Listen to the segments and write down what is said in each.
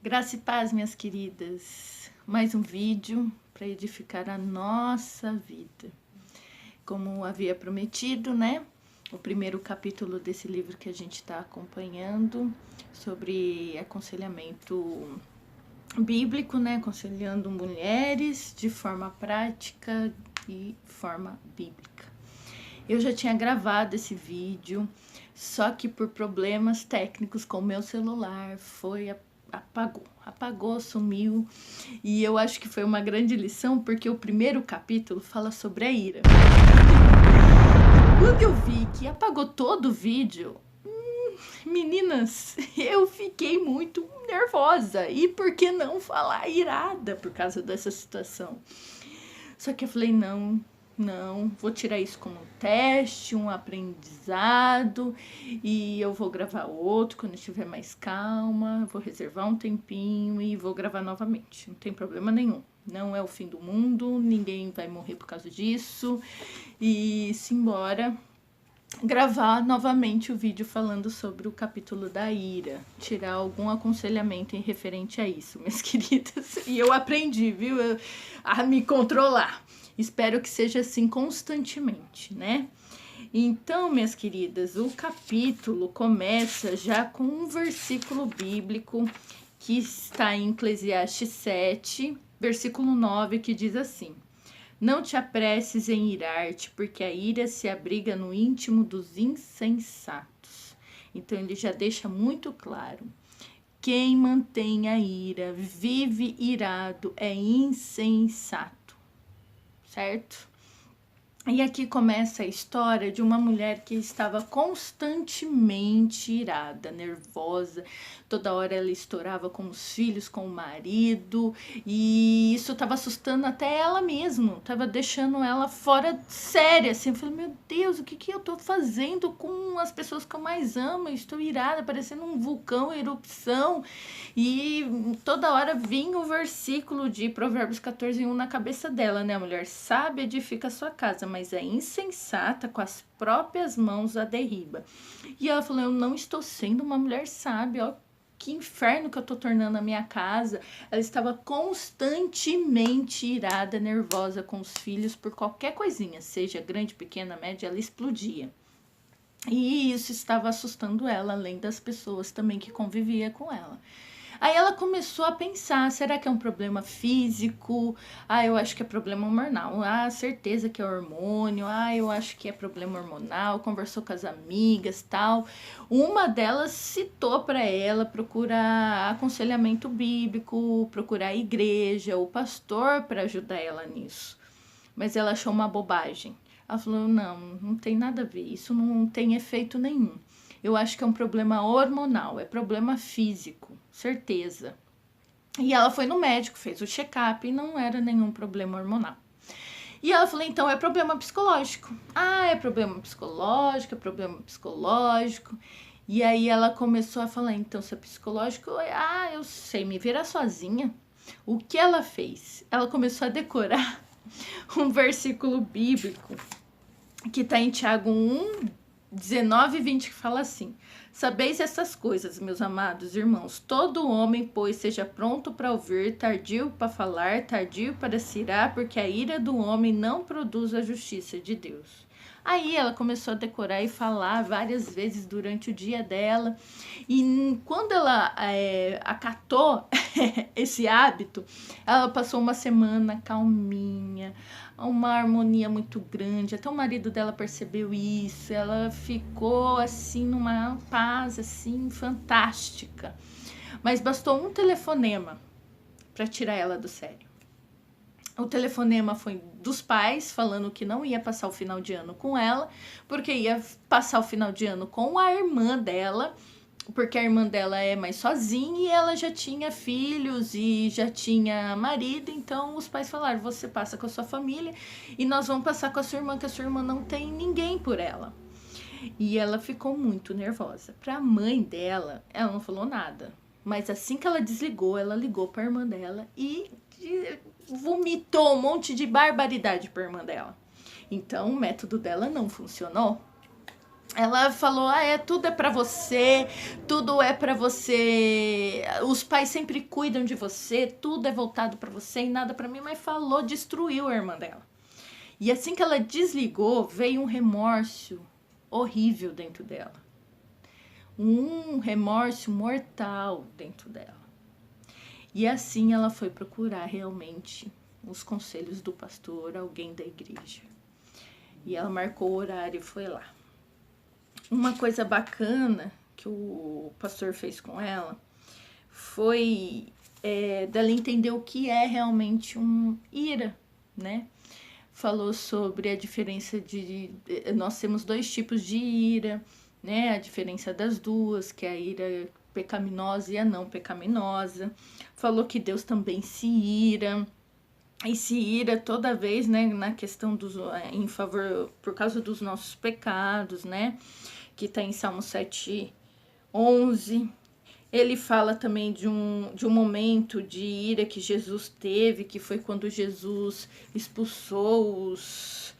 Graça e paz, minhas queridas. Mais um vídeo para edificar a nossa vida. Como havia prometido, né? O primeiro capítulo desse livro que a gente está acompanhando sobre aconselhamento bíblico, né? Aconselhando mulheres de forma prática e forma bíblica. Eu já tinha gravado esse vídeo, só que por problemas técnicos com o meu celular apagou, sumiu. E eu acho que foi uma grande lição, porque o primeiro capítulo fala sobre a ira. Quando eu vi que apagou todo o vídeo, meninas, eu fiquei muito nervosa. E por que não falar irada por causa dessa situação? Só que eu falei, não, vou tirar isso como um teste, um aprendizado, e eu vou gravar outro quando estiver mais calma, vou reservar um tempinho e vou gravar novamente, não tem problema nenhum. Não é o fim do mundo, ninguém vai morrer por causa disso, e simbora gravar novamente o vídeo falando sobre o capítulo da ira, tirar algum aconselhamento em referente a isso, minhas queridas, e eu aprendi, viu, a me controlar. Espero que seja assim constantemente, né? Então, minhas queridas, o capítulo começa já com um versículo bíblico que está em Eclesiastes 7, versículo 9, que diz assim: não te apresses em irar-te, porque a ira se abriga no íntimo dos insensatos. Então, ele já deixa muito claro. Quem mantém a ira, vive irado, é insensato. Certo? E aqui começa a história de uma mulher que estava constantemente irada, nervosa. Toda hora ela estourava com os filhos, com o marido. E isso estava assustando até ela mesma. Estava deixando ela fora séria. Assim, eu falei, meu Deus, o que eu estou fazendo com as pessoas que eu mais amo? Eu estou irada, parecendo um vulcão em erupção. E toda hora vinha o versículo de Provérbios 14:1 na cabeça dela, né? A mulher sábia edifica a sua casa, mas é insensata, com as próprias mãos a derriba. E ela falou, eu não estou sendo uma mulher sábia, ó, que inferno que eu tô tornando a minha casa. Ela estava constantemente irada, nervosa com os filhos por qualquer coisinha, seja grande, pequena, média, ela explodia. E isso estava assustando ela, além das pessoas também que convivia com ela. Aí ela começou a pensar, será que é um problema físico? Ah, eu acho que é problema hormonal. Ah, certeza que é hormônio. Ah, eu acho que é problema hormonal. Conversou com as amigas, tal. Uma delas citou para ela procurar aconselhamento bíblico, procurar a igreja, o pastor para ajudar ela nisso. Mas ela achou uma bobagem. Ela falou, não tem nada a ver, isso não tem efeito nenhum. Eu acho que é um problema hormonal, é problema físico, certeza. E ela foi no médico, fez o check-up e não era nenhum problema hormonal. E ela falou, então é problema psicológico. Ah, é problema psicológico, é problema psicológico. E aí ela começou a falar, então se é psicológico, eu sei me virar sozinha. O que ela fez? Ela começou a decorar um versículo bíblico que está em Tiago 1, 19 e 20, que fala assim: sabeis essas coisas, meus amados irmãos, todo homem, pois, seja pronto para ouvir, tardio para falar, tardio para se irar, porque a ira do homem não produz a justiça de Deus. Aí ela começou a decorar e falar várias vezes durante o dia dela. E quando ela acatou esse hábito, ela passou uma semana calminha, uma harmonia muito grande. Até o marido dela percebeu isso. Ela ficou assim numa paz assim fantástica. Mas bastou um telefonema para tirar ela do sério. O telefonema foi dos pais falando que não ia passar o final de ano com ela, porque ia passar o final de ano com a irmã dela, porque a irmã dela é mais sozinha e ela já tinha filhos e já tinha marido. Então os pais falaram, você passa com a sua família e nós vamos passar com a sua irmã, que a sua irmã não tem ninguém por ela. E ela ficou muito nervosa. Para a mãe dela, ela não falou nada, mas assim que ela desligou, ela ligou para a irmã dela e vomitou um monte de barbaridade para a irmã dela. Então o método dela não funcionou. Ela falou, tudo é pra você, tudo é pra você, os pais sempre cuidam de você, tudo é voltado pra você e nada pra mim, mas falou, destruiu a irmã dela. E assim que ela desligou, veio um remorso horrível dentro dela. Um remorso mortal dentro dela. E assim ela foi procurar realmente os conselhos do pastor, alguém da igreja. E ela marcou o horário e foi lá. Uma coisa bacana que o pastor fez com ela foi dela entender o que é realmente um ira, né? Falou sobre a diferença nós temos 2 tipos de ira, né? A diferença das duas, que é a ira pecaminosa e a não pecaminosa. Falou que Deus também se ira. E se ira toda vez, né, na questão em favor, por causa dos nossos pecados, né? Que está em Salmo 7:11. Ele fala também de um momento de ira que Jesus teve, que foi quando Jesus expulsou os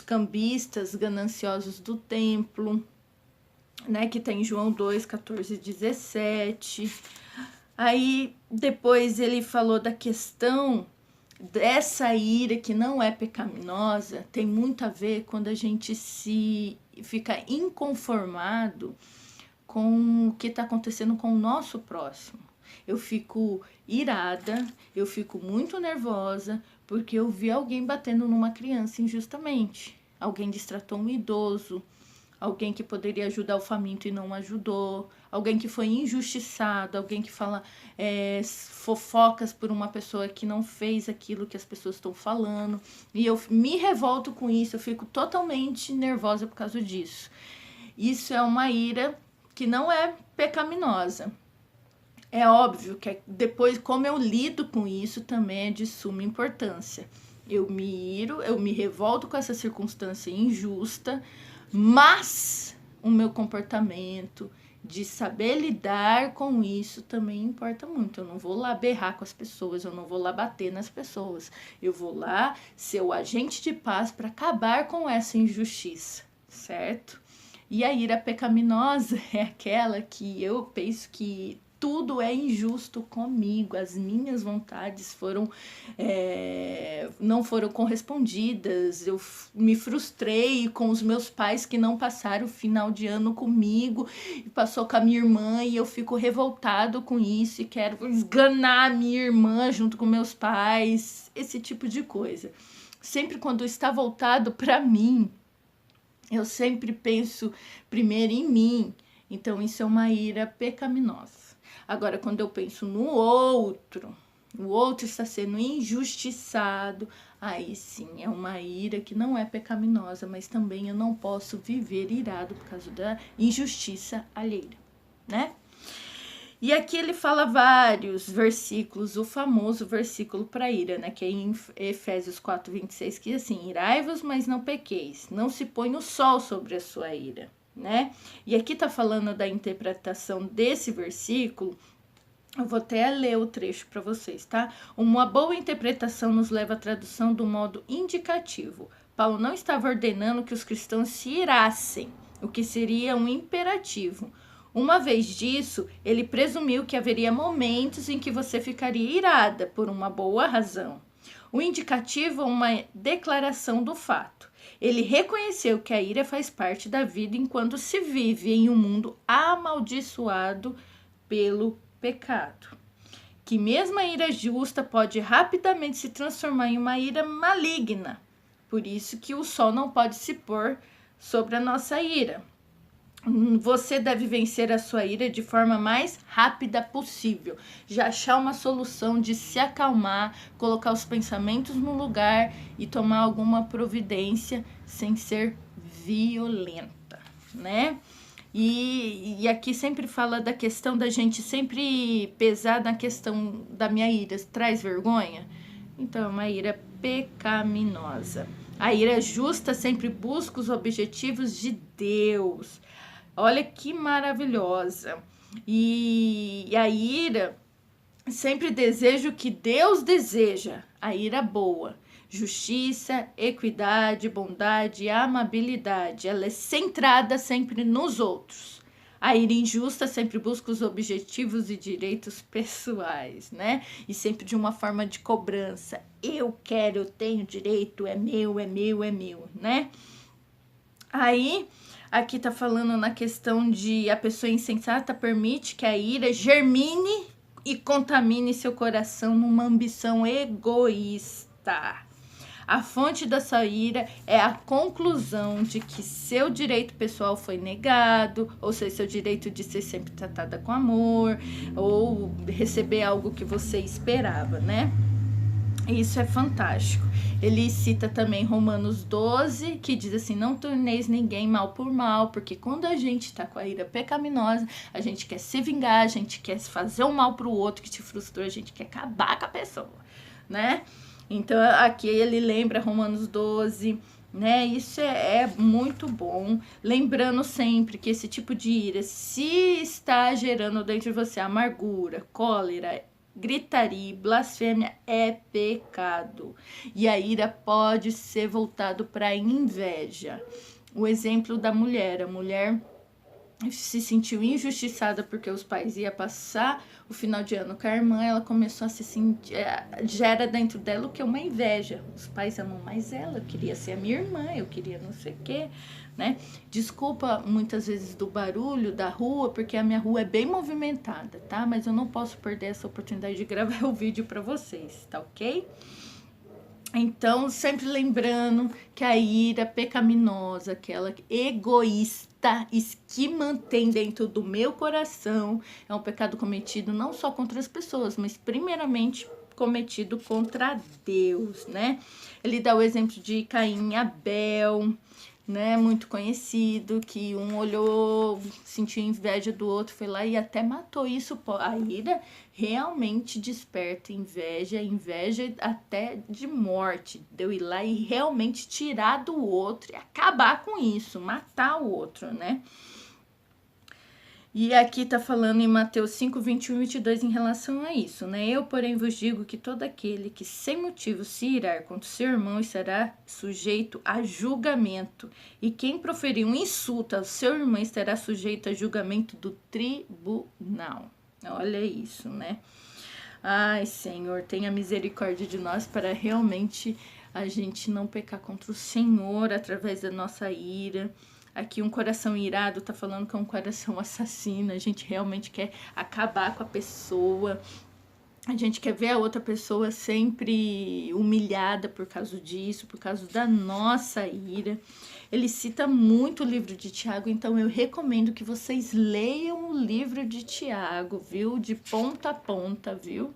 cambistas gananciosos do templo, né? Que está em João 2:14-17. Aí depois ele falou da questão dessa ira que não é pecaminosa, tem muito a ver quando a gente se fica inconformado com o que está acontecendo com o nosso próximo. Eu fico irada, eu fico muito nervosa, porque eu vi alguém batendo numa criança injustamente. Alguém destratou um idoso, alguém que poderia ajudar o faminto e não ajudou, alguém que foi injustiçado, alguém que fala fofocas por uma pessoa que não fez aquilo que as pessoas estão falando. E eu me revolto com isso, eu fico totalmente nervosa por causa disso. Isso é uma ira que não é pecaminosa. É óbvio que depois, como eu lido com isso, também é de suma importância. Eu me iro, eu me revolto com essa circunstância injusta, mas o meu comportamento de saber lidar com isso também importa muito. Eu não vou lá berrar com as pessoas, eu não vou lá bater nas pessoas. Eu vou lá ser o agente de paz para acabar com essa injustiça, certo? E a ira pecaminosa é aquela que eu penso que tudo é injusto comigo, as minhas vontades não foram correspondidas, eu me frustrei com os meus pais que não passaram o final de ano comigo, e passou com a minha irmã, e eu fico revoltado com isso, e quero esganar a minha irmã junto com meus pais, esse tipo de coisa. Sempre quando está voltado para mim, eu sempre penso primeiro em mim, então isso é uma ira pecaminosa. Agora, quando eu penso no outro, o outro está sendo injustiçado, aí sim é uma ira que não é pecaminosa, mas também eu não posso viver irado por causa da injustiça alheia, né? E aqui ele fala vários versículos, o famoso versículo para ira, né? Que é em Efésios 4:26, que diz assim: irai-vos, mas não pequeis, não se põe o sol sobre a sua ira, né? E aqui tá falando da interpretação desse versículo. Eu vou até ler o trecho para vocês, tá? Uma boa interpretação nos leva à tradução do modo indicativo. Paulo não estava ordenando que os cristãos se irassem, o que seria um imperativo. Uma vez disso, ele presumiu que haveria momentos em que você ficaria irada por uma boa razão. O indicativo é uma declaração do fato. Ele reconheceu que a ira faz parte da vida enquanto se vive em um mundo amaldiçoado pelo pecado. Que mesmo a ira justa pode rapidamente se transformar em uma ira maligna. Por isso que o sol não pode se pôr sobre a nossa ira. Você deve vencer a sua ira de forma mais rápida possível. Já achar uma solução de se acalmar, colocar os pensamentos no lugar e tomar alguma providência sem ser violenta, né? E aqui sempre fala da questão da gente sempre pesar na questão da minha ira. Traz vergonha? Então, é uma ira pecaminosa. A ira justa sempre busca os objetivos de Deus. Olha que maravilhosa. E a ira sempre deseja o que Deus deseja, a ira boa. justiça, equidade, bondade e amabilidade. Ela é centrada sempre nos outros. A ira injusta sempre busca os objetivos e direitos pessoais, né? E sempre de uma forma de cobrança. Eu quero, eu tenho direito, é meu, é meu, é meu, né? Aí, aqui tá falando na questão de a pessoa insensata permite que a ira germine e contamine seu coração numa ambição egoísta. A fonte dessa ira é a conclusão de que seu direito pessoal foi negado, ou seja, seu direito de ser sempre tratada com amor, ou receber algo que você esperava, né? Isso é fantástico. Ele cita também Romanos 12, que diz assim: não torneis ninguém mal por mal, porque quando a gente tá com a ira pecaminosa, a gente quer se vingar, a gente quer fazer o mal pro outro que te frustrou, a gente quer acabar com a pessoa, né? Então aqui ele lembra Romanos 12, né? Isso é muito bom. Lembrando sempre que esse tipo de ira, se está gerando dentro de você amargura, cólera, gritaria, blasfêmia, é pecado. E a ira pode ser voltado para a inveja. O exemplo da mulher, a mulher se sentiu injustiçada porque os pais iam passar o final de ano com a irmã, ela começou a se sentir, gera dentro dela o que? Uma inveja. Os pais amam mais ela, eu queria ser a minha irmã, eu queria não sei o quê, né? Desculpa muitas vezes do barulho da rua, porque a minha rua é bem movimentada, tá? Mas eu não posso perder essa oportunidade de gravar o vídeo para vocês, tá ok? Então, sempre lembrando que a ira pecaminosa, aquela egoísta, que mantém dentro do meu coração, é um pecado cometido não só contra as pessoas, mas primeiramente cometido contra Deus, né? Ele dá o exemplo de Caim e Abel, né, muito conhecido, que um olhou, sentiu inveja do outro, foi lá e até matou. Isso, a ira realmente desperta inveja até de morte, de eu ir lá e realmente tirar do outro e acabar com isso, matar o outro, né? E aqui tá falando em Mateus 5, 21 e 22 em relação a isso, né? Eu, porém, vos digo que todo aquele que sem motivo se irar contra o seu irmão estará sujeito a julgamento. E quem proferir um insulto ao seu irmão estará sujeito a julgamento do tribunal. Olha isso, né? Ai, Senhor, tenha misericórdia de nós para realmente a gente não pecar contra o Senhor através da nossa ira. Aqui um coração irado tá falando que é um coração assassino. A gente realmente quer acabar com a pessoa. A gente quer ver a outra pessoa sempre humilhada por causa disso, por causa da nossa ira. Ele cita muito o livro de Tiago, então eu recomendo que vocês leiam o livro de Tiago, viu? De ponta a ponta, viu?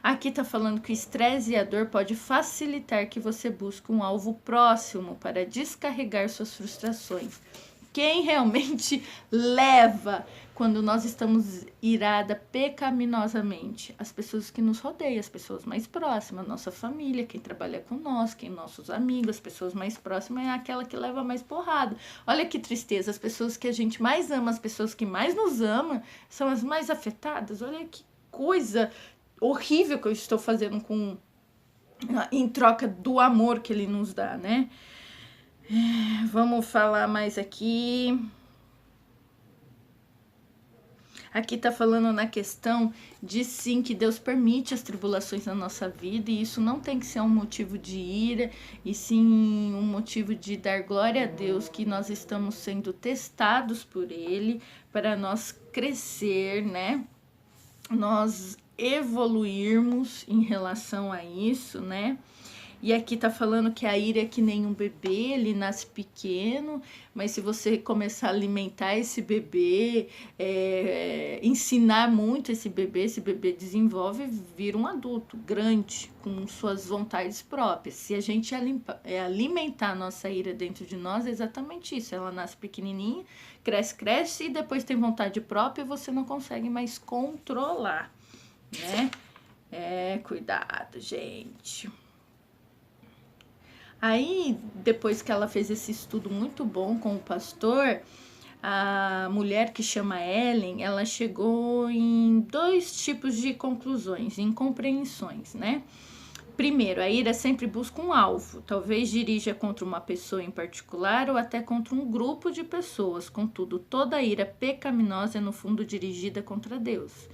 Aqui tá falando que o estresse e a dor pode facilitar que você busque um alvo próximo para descarregar suas frustrações. Quem realmente leva quando nós estamos irada pecaminosamente? As pessoas que nos rodeiam, as pessoas mais próximas, nossa família, quem trabalha com nós, quem nossos amigos, as pessoas mais próximas é aquela que leva mais porrada. Olha que tristeza, as pessoas que a gente mais ama, as pessoas que mais nos amam, são as mais afetadas. Olha que coisa horrível que eu estou fazendo em troca do amor que ele nos dá, né? Vamos falar mais aqui. Aqui tá falando na questão de sim, que Deus permite as tribulações na nossa vida, e isso não tem que ser um motivo de ira, e sim um motivo de dar glória a Deus, que nós estamos sendo testados por Ele, para nós crescer, né? Nós evoluirmos em relação a isso, né? E aqui tá falando que a ira é que nem um bebê, ele nasce pequeno, mas se você começar a alimentar esse bebê, ensinar muito esse bebê desenvolve e vira um adulto grande, com suas vontades próprias. Se a gente alimentar a nossa ira dentro de nós, é exatamente isso. Ela nasce pequenininha, cresce e depois tem vontade própria e você não consegue mais controlar, né? Cuidado, gente. Aí, depois que ela fez esse estudo muito bom com o pastor, a mulher que chama Ellen, ela chegou em 2 tipos de conclusões, em compreensões, né? Primeiro, a ira sempre busca um alvo, talvez dirija contra uma pessoa em particular ou até contra um grupo de pessoas. Contudo, toda ira pecaminosa é no fundo dirigida contra Deus.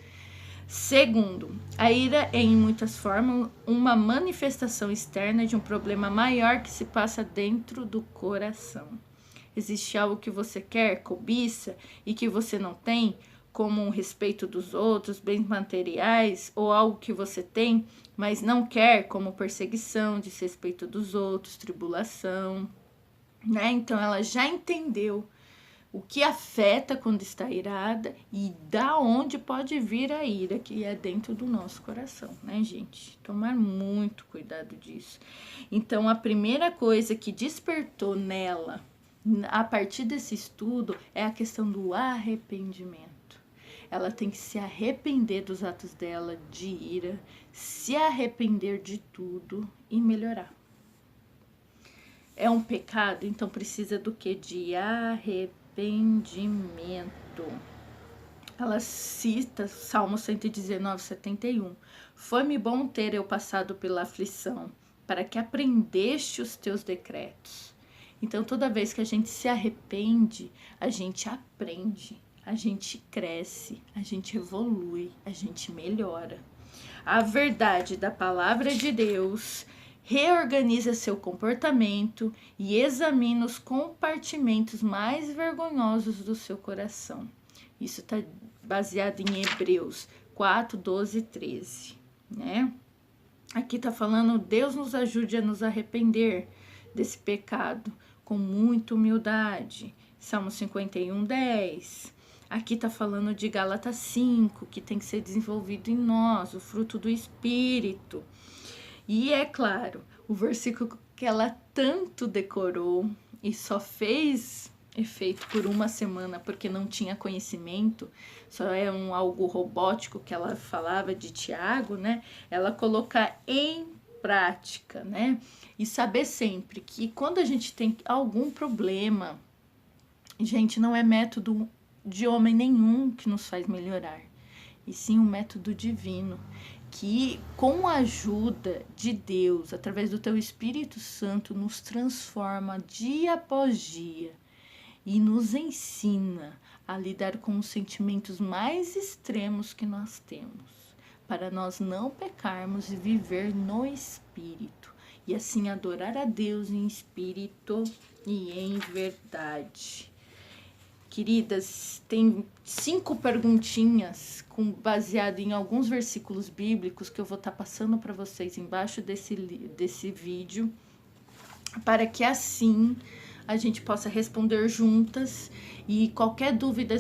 Segundo, a ira é em muitas formas uma manifestação externa de um problema maior que se passa dentro do coração. Existe algo que você quer, cobiça, e que você não tem, como um respeito dos outros, bens materiais, ou algo que você tem, mas não quer, como perseguição, desrespeito dos outros, tribulação, né? Então ela já entendeu o que afeta quando está irada e da onde pode vir a ira, que é dentro do nosso coração, né, gente? Tomar muito cuidado disso. Então, a primeira coisa que despertou nela, a partir desse estudo, é a questão do arrependimento. Ela tem que se arrepender dos atos dela de ira, se arrepender de tudo e melhorar. É um pecado, então precisa do que? De arrependimento. Ela cita Salmo 119, 71. Foi-me bom ter eu passado pela aflição, para que aprendeste os teus decretos. Então, toda vez que a gente se arrepende, a gente aprende, a gente cresce, a gente evolui, a gente melhora. A verdade da palavra de Deus reorganiza seu comportamento e examina os compartimentos mais vergonhosos do seu coração. Isso está baseado em Hebreus 4, 12 e 13, né? Aqui está falando, Deus nos ajude a nos arrepender desse pecado com muita humildade. Salmo 51, 10. Aqui está falando de Gálatas 5, que tem que ser desenvolvido em nós, o fruto do Espírito. E é claro, o versículo que ela tanto decorou e só fez efeito por uma semana porque não tinha conhecimento, só é algo robótico que ela falava de Tiago, né? Ela colocar em prática, né? E saber sempre que quando a gente tem algum problema, gente, não é método de homem nenhum que nos faz melhorar, e sim um método divino, que com a ajuda de Deus, através do teu Espírito Santo, nos transforma dia após dia e nos ensina a lidar com os sentimentos mais extremos que nós temos, para nós não pecarmos e viver no Espírito, e assim adorar a Deus em espírito e em verdade. Queridas, tem 5 perguntinhas baseado em alguns versículos bíblicos que eu vou estar passando para vocês embaixo desse vídeo, para que assim a gente possa responder juntas, e qualquer dúvida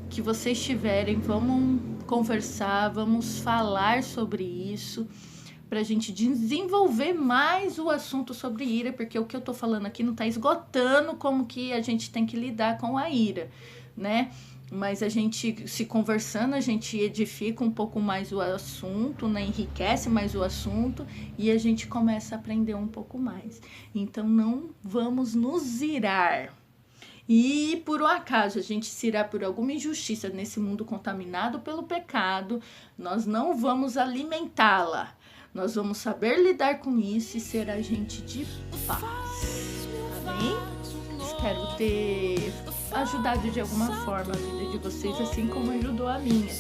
que vocês tiverem, vamos conversar, vamos falar sobre isso, para a gente desenvolver mais o assunto sobre ira, porque o que eu tô falando aqui não está esgotando como que a gente tem que lidar com a ira, né? Mas a gente, se conversando, a gente edifica um pouco mais o assunto, né? Enriquece mais o assunto e a gente começa a aprender um pouco mais. Então, não vamos nos irar. E por um acaso a gente se irá por alguma injustiça nesse mundo contaminado pelo pecado, nós não vamos alimentá-la. Nós vamos saber lidar com isso e ser agente de paz. Amém? Espero ter ajudado de alguma forma a vida de vocês, assim como ajudou a minha.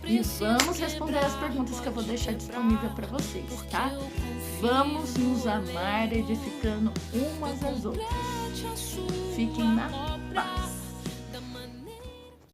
E vamos responder as perguntas que eu vou deixar disponível para vocês, tá? Vamos nos amar edificando umas às outras. Fiquem na paz.